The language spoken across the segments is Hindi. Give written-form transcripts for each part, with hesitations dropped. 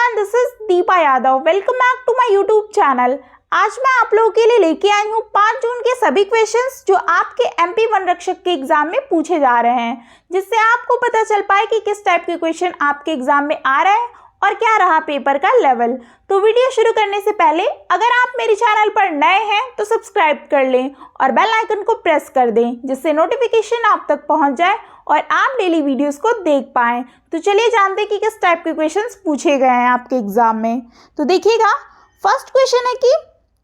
Everyone, this is Deepa Yadav. Welcome back to my YouTube channel. आज मैं आप लोगों के लिए लेके आई हूँ 5 जून के सभी क्वेश्चंस जो आपके एमपी वन रक्षक के एग्जाम में पूछे जा रहे हैं, जिससे आपको पता चल पाए कि किस टाइप के क्वेश्चन आपके एग्जाम में आ रहे हैं और क्या रहा पेपर का लेवल। तो वीडियो शुरू करने से पहले अगर आप मेरे चैनल पर नए हैं तो सब्सक्राइब कर लें और बेल आइकन को प्रेस कर दें, जिससे नोटिफिकेशन आप तक पहुंच जाए और आप डेली वीडियोस को देख पाएं। तो चलिए जानते हैं कि किस टाइप के क्वेश्चंस पूछे गए हैं आपके एग्जाम में। तो देखिएगा, फर्स्ट क्वेश्चन है कि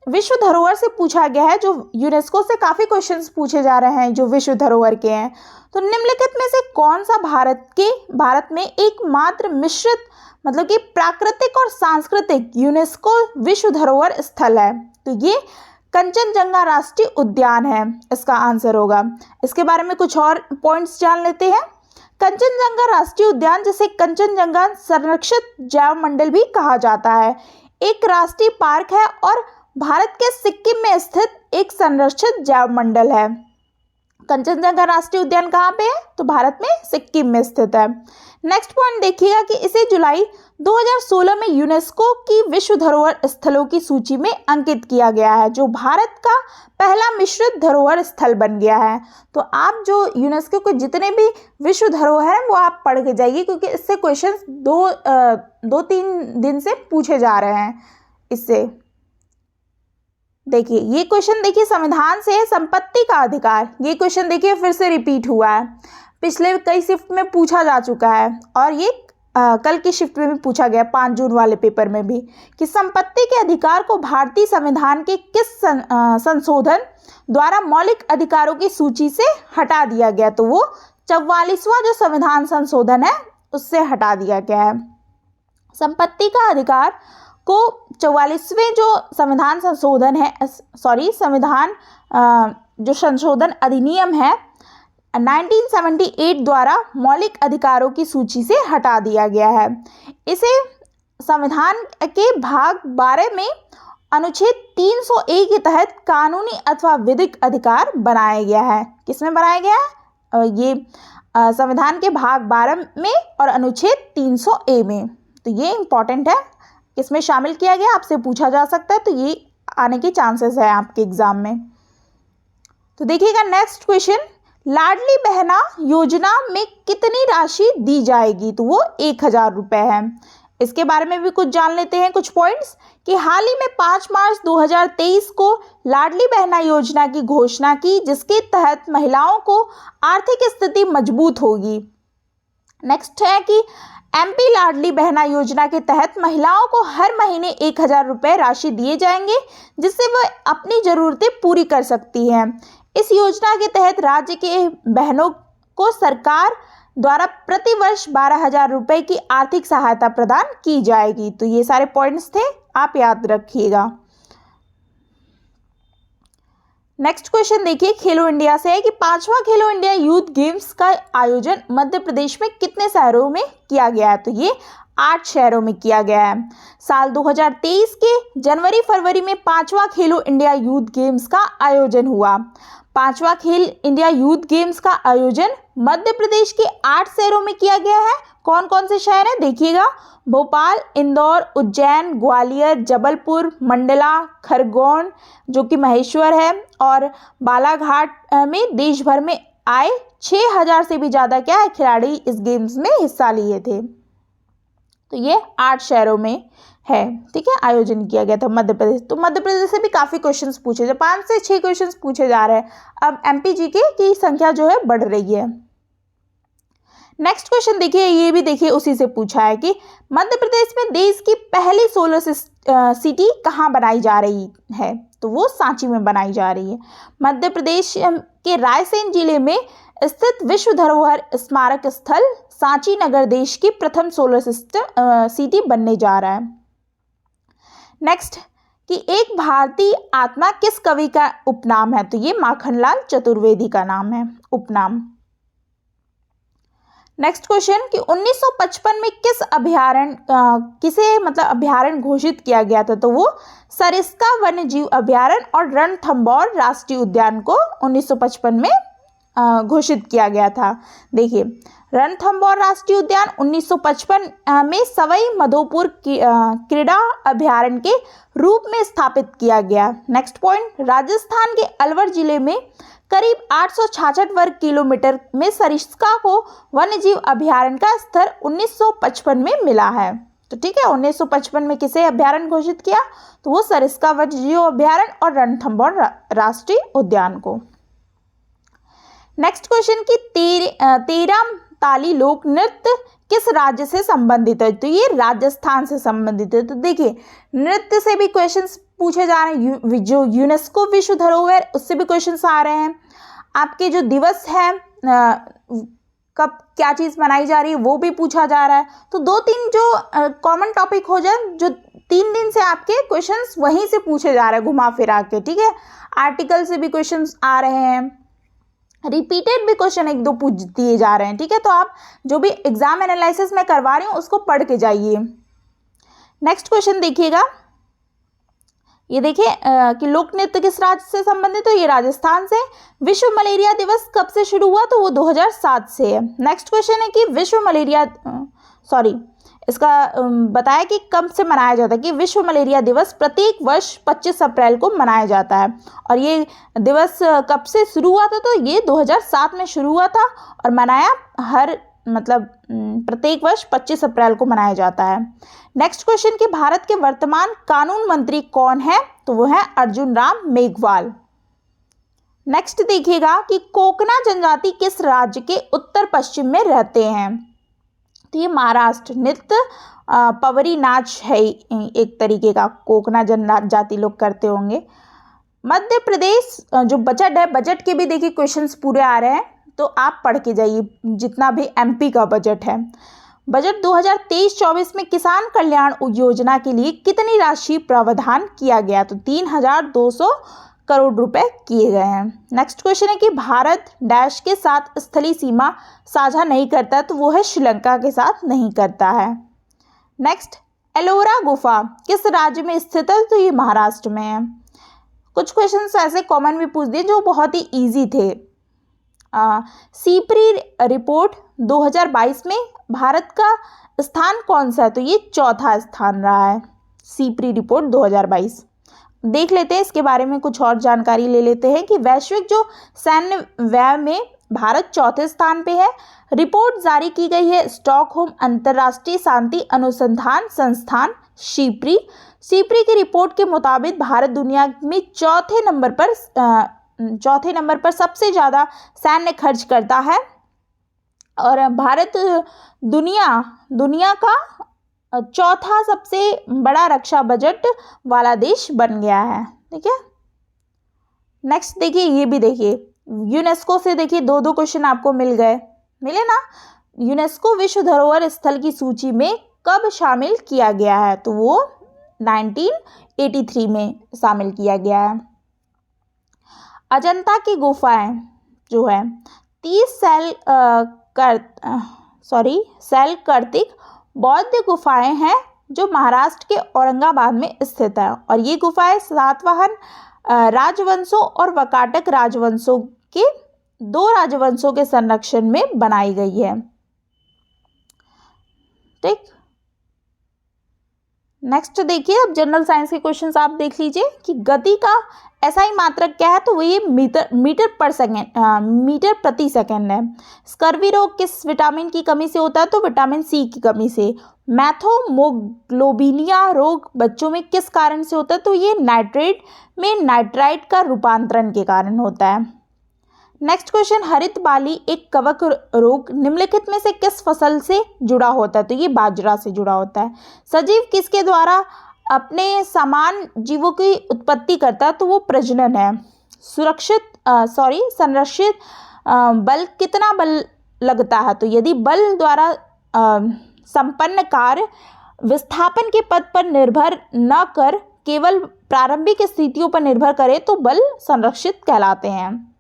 विश्व धरोहर से पूछा गया है, जो यूनेस्को से काफ़ी क्वेश्चंस पूछे जा रहे हैं जो विश्व धरोहर के हैं। तो निम्नलिखित में से कौन सा भारत में एकमात्र मिश्रित मतलब कि प्राकृतिक और सांस्कृतिक यूनेस्को विश्व धरोहर स्थल है? तो ये कंचनजंगा राष्ट्रीय उद्यान है, इसका आंसर होगा। इसके बारे में कुछ और पॉइंट्स जान लेते हैं। कंचनजंगा राष्ट्रीय उद्यान, जिसे कंचनजंगा संरक्षित जैव मंडल भी कहा जाता है, एक राष्ट्रीय पार्क है और भारत के सिक्किम में स्थित एक संरक्षित जैव मंडल है। कंचनजंगा राष्ट्रीय उद्यान कहाँ पे है? तो भारत में सिक्किम में स्थित है। नेक्स्ट पॉइंट देखिएगा कि इसे जुलाई 2016 में यूनेस्को की विश्व धरोहर स्थलों की सूची में अंकित किया गया है, जो भारत का पहला मिश्रित धरोहर स्थल बन गया है। तो आप जो यूनेस्को के जितने भी विश्व धरोहर हैं वो आप पढ़ के जाइए, क्योंकि इससे क्वेश्चन दो तीन दिन से पूछे जा रहे हैं। इससे देखिए, ये क्वेश्चन देखिए संविधान से है संपत्ति का अधिकार। ये क्वेश्चन देखिए फिर से रिपीट हुआ है, पिछले कई शिफ्ट में पूछा जा चुका है और ये कल की शिफ्ट में भी पूछा गया 5 जून वाले पेपर में भी, कि संपत्ति के अधिकार को भारतीय संविधान के किस संशोधन द्वारा मौलिक अधिकारों की सूची से हटा दिया गया? तो वो 44वां जो संविधान संशोधन है उससे हटा दिया गया है। संपत्ति का अधिकार को 44वें जो संविधान संशोधन है, संविधान जो संशोधन अधिनियम है 1978 द्वारा मौलिक अधिकारों की सूची से हटा दिया गया है। इसे संविधान के भाग 12 में अनुच्छेद 300A के तहत कानूनी अथवा विधिक अधिकार बनाया गया है। किसमें बनाया गया है? ये संविधान के भाग 12 में और अनुच्छेद 300A में। तो ये इंपॉर्टेंट है, इसमें शामिल किया गया, आपसे पूछा जा सकता है, तो ये आने के चांसेस है आपके एग्जाम में। तो देखिएगा नेक्स्ट क्वेश्चन, लाडली बहना योजना में कितनी राशि दी जाएगी? तो वो 1000 रुपये है। इसके बारे में भी कुछ जान लेते हैं, कुछ पॉइंट्स, कि हाल ही में 5 मार्च 2023 को लाडली बहना योजना की घोषणा की, जिसके तहत महिलाओं को आर्थिक स्थिति मजबूत होगी। नेक्स्ट है कि एमपी लाडली बहना योजना के तहत महिलाओं को हर महीने 1000 रुपये राशि दिए जाएंगे, जिससे वह अपनी ज़रूरतें पूरी कर सकती हैं। इस योजना के तहत राज्य के बहनों को सरकार द्वारा प्रति वर्ष 12,000 रुपये की आर्थिक सहायता प्रदान की जाएगी। तो ये सारे पॉइंट्स थे, आप याद रखिएगा। नेक्स्ट क्वेश्चन देखिए, खेलो इंडिया से है कि 5वां खेलो इंडिया यूथ गेम्स का आयोजन मध्य प्रदेश में कितने शहरों में किया गया है? तो ये 8 शहरों में किया गया है। साल 2023 के जनवरी फरवरी में 5वां खेलो इंडिया यूथ गेम्स का आयोजन हुआ। 5वां खेल इंडिया यूथ गेम्स का आयोजन मध्य प्रदेश के 8 शहरों में किया गया है। कौन कौन से शहर हैं देखिएगा? भोपाल, इंदौर, उज्जैन, ग्वालियर, जबलपुर, मंडला, खरगोन जो कि महेश्वर है, और बालाघाट में देश भर में आए 6000 से भी ज़्यादा क्या है खिलाड़ी इस गेम्स में हिस्सा लिए थे। तो ये 8 शहरों में है, ठीक है, आयोजन किया गया था मध्य प्रदेश। तो मध्य प्रदेश से भी काफ़ी क्वेश्चंस पूछे थे, 5 से 6 क्वेश्चंस पूछे जा रहे हैं। अब एमपी जीके की संख्या जो है बढ़ रही है। नेक्स्ट क्वेश्चन देखिए, ये भी देखिए उसी से पूछा है कि मध्य प्रदेश में देश की पहली सोलर सिटी कहाँ बनाई जा रही है? तो वो सांची में बनाई जा रही है। मध्य प्रदेश के रायसेन जिले में स्थित विश्व धरोहर स्मारक स्थल सांची नगर देश की प्रथम सोलर सिटी बनने जा रहा है। नेक्स्ट, कि एक भारतीय आत्मा किस कवि का उपनाम है? तो ये माखनलाल चतुर्वेदी का नाम है, उपनाम। नेक्स्ट क्वेश्चन, कि 1955 में किसे अभ्यारण्य घोषित किया गया था? तो वो सरिस्का वन्य जीव अभ्यारण्य और रणथंभौर राष्ट्रीय उद्यान को 1955 में घोषित किया गया था। देखिए रणथंभौर राष्ट्रीय उद्यान 1955 में सवाई माधोपुर क्रीड़ा अभयारण्य के रूप में स्थापित किया गया। नेक्स्ट पॉइंट, राजस्थान के अलवर जिले में करीब 866 वर्ग किलोमीटर में सरिस्का को वन्यजीव अभयारण्य का स्तर 1955 में मिला है। तो ठीक है, 1955 में किसे अभयारण्य घोषित किया? तो वो सरिस्का वन्यजीव अभयारण्य और रणथंभौर राष्ट्रीय उद्यान को। नेक्स्ट क्वेश्चन की तेरह ताली लोक नृत्य किस राज्य से संबंधित है? तो ये राजस्थान से संबंधित है। तो देखिए, नृत्य से भी क्वेश्चंस पूछे जा रहे हैं, जो यूनेस्को विश्व धरोहर उससे भी क्वेश्चंस आ रहे हैं। आपके जो दिवस है कब क्या चीज़ मनाई जा रही है वो भी पूछा जा रहा है। तो दो तीन जो कॉमन टॉपिक हो जाए, जो 3 दिन से आपके क्वेश्चंस वहीं से पूछे जा रहे हैं घुमा फिरा के। ठीक है, आर्टिकल से भी क्वेश्चंस आ रहे हैं, रिपीटेड भी क्वेश्चन 1-2 पूछ दिए जा रहे हैं। ठीक है, तो आप जो भी एग्जाम एनालिसिस में करवा रही हूँ उसको पढ़ के जाइए। नेक्स्ट क्वेश्चन देखिएगा, ये देखिए कि लोक नृत्य किस राज्य से संबंधित है? तो ये राजस्थान से। विश्व मलेरिया दिवस कब से शुरू हुआ? तो वो 2007 से है। नेक्स्ट क्वेश्चन है कि विश्व मलेरिया इसका बताया कि कब से मनाया जाता है? कि विश्व मलेरिया दिवस प्रत्येक वर्ष 25 अप्रैल को मनाया जाता है। और ये दिवस कब से शुरू हुआ था? तो ये 2007 में शुरू हुआ था और मनाया प्रत्येक वर्ष 25 अप्रैल को मनाया जाता है। नेक्स्ट क्वेश्चन कि भारत के वर्तमान कानून मंत्री कौन है? तो वो है अर्जुन राम मेघवाल। नेक्स्ट देखिएगा कि कोकना जनजाति किस राज्य के उत्तर पश्चिम में रहते हैं? तो ये महाराष्ट्र। नृत्य पवरी नाच है एक तरीके का, कोकना जनजाति लोग करते होंगे। मध्य प्रदेश जो बजट है, बजट के भी देखिए क्वेश्चंस पूरे आ रहे हैं, तो आप पढ़ के जाइए जितना भी एमपी का बजट है। बजट 2023-24 में किसान कल्याण योजना के लिए कितनी राशि प्रावधान किया गया? तो 3,200 करोड़ रुपए किए गए हैं। नेक्स्ट क्वेश्चन है कि भारत डैश के साथ स्थलीय सीमा साझा नहीं करता? तो वो है श्रीलंका के साथ नहीं करता है। नेक्स्ट, एलोरा गुफा किस राज्य में स्थित है? तो ये महाराष्ट्र में है। कुछ क्वेश्चंस ऐसे कॉमन भी पूछ दिए जो बहुत ही इजी थे। सीप्री रिपोर्ट 2022 में भारत का स्थान कौन सा है? तो ये चौथा स्थान रहा है, सीप्री रिपोर्ट 2022। देख लेते हैं इसके बारे में, कुछ और जानकारी ले लेते हैं कि वैश्विक जो सैन्य व्यय में भारत चौथे स्थान पे है। रिपोर्ट जारी की गई है स्टॉकहोम अंतर्राष्ट्रीय शांति अनुसंधान संस्थान सीप्री की रिपोर्ट के मुताबिक भारत दुनिया में चौथे नंबर पर सबसे ज़्यादा सैन्य खर्च करता है और भारत दुनिया का चौथा सबसे बड़ा रक्षा बजट वाला देश बन गया है। ठीक है, नेक्स्ट देखिए, ये भी देखिए यूनेस्को से देखिए 2 क्वेश्चन आपको मिले ना। यूनेस्को विश्व धरोहर स्थल की सूची में कब शामिल किया गया है? तो वो 1983 में शामिल किया गया है। अजंता की गुफाएं जो है 30 शैल कर्तिक बौद्ध गुफाएं हैं जो महाराष्ट्र के औरंगाबाद में स्थित है। और ये गुफाएं सातवाहन राजवंशों और वाकाटक राजवंशों के 2 राजवंशों के संरक्षण में बनाई गई है। ठीक, नेक्स्ट देखिए, अब जनरल साइंस के क्वेश्चंस आप देख लीजिए कि गति का एसआई मात्रक क्या है? तो वो ये मीटर प्रति सेकंड है। स्कर्वी रोग किस विटामिन की कमी से होता है? तो विटामिन सी की कमी से। मैथोमोग्लोबिनिया रोग बच्चों में किस कारण से होता है? तो ये नाइट्रेट में नाइट्राइट का रूपांतरण के कारण होता है। नेक्स्ट क्वेश्चन, हरित बाली एक कवक रोग निम्नलिखित में से किस फसल से जुड़ा होता है? तो ये बाजरा से जुड़ा होता है। सजीव किसके द्वारा अपने समान जीवों की उत्पत्ति करता है? तो वो प्रजनन है। संरक्षित बल कितना बल लगता है? तो यदि बल द्वारा संपन्न कार्य विस्थापन के पद पर निर्भर न कर केवल प्रारंभिक स्थितियों पर निर्भर करे तो बल संरक्षित कहलाते हैं।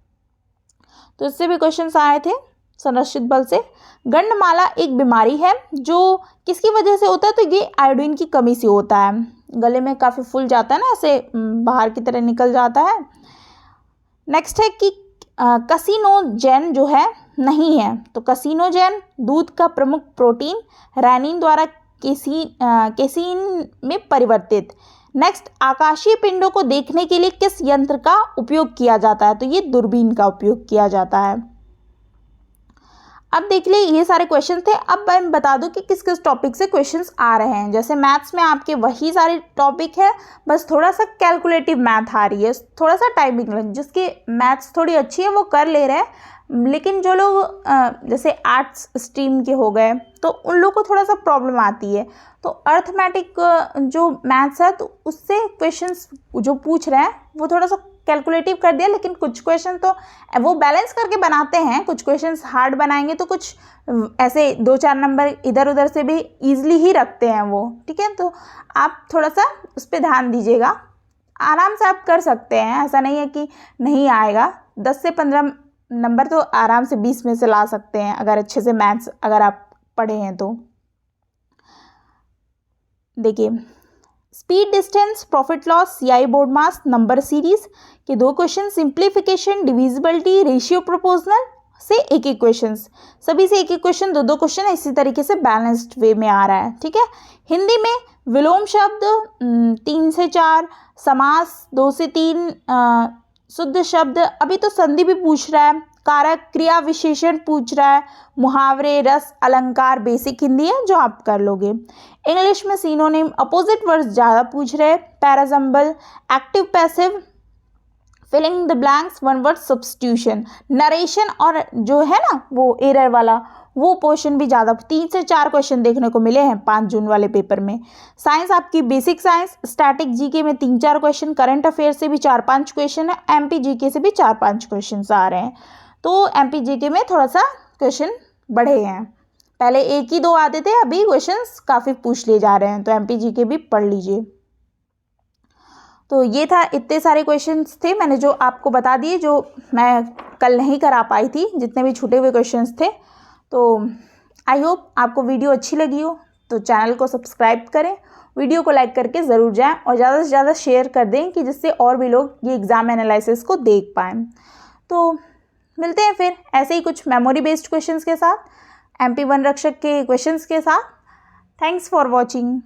तो इससे भी क्वेश्चंस आए थे संरक्षित बल से। गंडमाला एक बीमारी है जो किसकी वजह से होता है? तो ये आयोडीन की कमी से होता है। गले में काफ़ी फूल जाता है ना, ऐसे बाहर की तरह निकल जाता है। नेक्स्ट है कि कैसिनोजेन जो है नहीं है। तो कैसिनोजेन, दूध का प्रमुख प्रोटीन, रेनिन द्वारा केसीन में परिवर्तित। नेक्स्ट, आकाशीय पिंडों को देखने के लिए किस यंत्र का उपयोग किया जाता है? तो ये दूरबीन का उपयोग किया जाता है। अब देख लिए ये सारे क्वेश्चन थे। अब मैं बता दूं कि किस किस टॉपिक से क्वेश्चंस आ रहे हैं। जैसे मैथ्स में आपके वही सारे टॉपिक है, बस थोड़ा सा कैलकुलेटिव मैथ आ रही है, थोड़ा सा टाइमिंग लग, जिसकी मैथ्स थोड़ी अच्छी है वो कर ले रहे हैं। लेकिन जो लोग जैसे आर्ट्स स्ट्रीम के हो गए तो उन लोग को थोड़ा सा प्रॉब्लम आती है। तो अर्थमेटिक जो मैथ्स है तो उससे क्वेश्चंस जो पूछ रहे हैं वो थोड़ा सा कैलकुलेटिव कर दिया, लेकिन कुछ क्वेश्चन तो वो बैलेंस करके बनाते हैं। कुछ क्वेश्चंस हार्ड बनाएंगे तो कुछ ऐसे 2-4 नंबर इधर उधर से भी ईजिली ही रखते हैं वो, ठीक है। तो आप थोड़ा सा उस पर ध्यान दीजिएगा, आराम से आप कर सकते हैं, ऐसा नहीं है कि नहीं आएगा। 10 से 15 नंबर तो आराम से 20 में से ला सकते हैं अगर अच्छे से मैथ्स अगर आप पढ़े हैं तो। देखिए, speed, distance, profit loss, CI बोर्ड मास, नंबर सीरीज के 2 question, simplification, divisibility, ratio proportional से एक क्वेश्चन, सभी से एक क्वेश्चन, 2 क्वेश्चन इसी तरीके से बैलेंस्ड वे में आ रहा है, ठीक है। हिंदी में विलोम शब्द 3 से 4, समास 2 से 3, शुद्ध शब्द, अभी तो संधि भी पूछ रहा है, कारक, क्रिया विशेषण पूछ रहा है, मुहावरे, रस, अलंकार बेसिक हिंदी है जो आप कर लोगे। इंग्लिश में सिनोनिम, अपोजिट वर्ड्स ज़्यादा पूछ रहे हैं, parajumble, active passive, filling the blanks, one word substitution, narration और जो है ना वो एरर वाला वो पोर्शन भी ज़्यादा, 3 से 4 क्वेश्चन देखने को मिले हैं 5 जून वाले पेपर में। साइंस आपकी बेसिक साइंस, स्टैटिक जीके में 3-4 क्वेश्चन, करंट अफेयर से भी 4-5 क्वेश्चन है, एमपी जीके से भी 4-5 क्वेश्चन आ रहे हैं। तो एमपी जीके में थोड़ा सा क्वेश्चन बढ़े हैं, पहले 1 ही 2 आते थे, अभी क्वेश्चंस काफ़ी पूछ लिए जा रहे हैं, तो एमपी जीके भी पढ़ लीजिए। तो ये था, इतने सारे क्वेश्चंस थे मैंने जो आपको बता दिए, जो मैं कल नहीं करा पाई थी, जितने भी छूटे हुए क्वेश्चंस थे। तो आई होप आपको वीडियो अच्छी लगी हो, तो चैनल को सब्सक्राइब करें, वीडियो को लाइक करके ज़रूर जाएं और ज़्यादा से ज़्यादा शेयर कर दें कि जिससे और भी लोग ये एग्ज़ाम एनालिसिस को देख पाएँ। तो मिलते हैं फिर ऐसे ही कुछ मेमोरी बेस्ड क्वेश्चंस के साथ, MP वन रक्षक के क्वेश्चंस के साथ। Thanks for watching.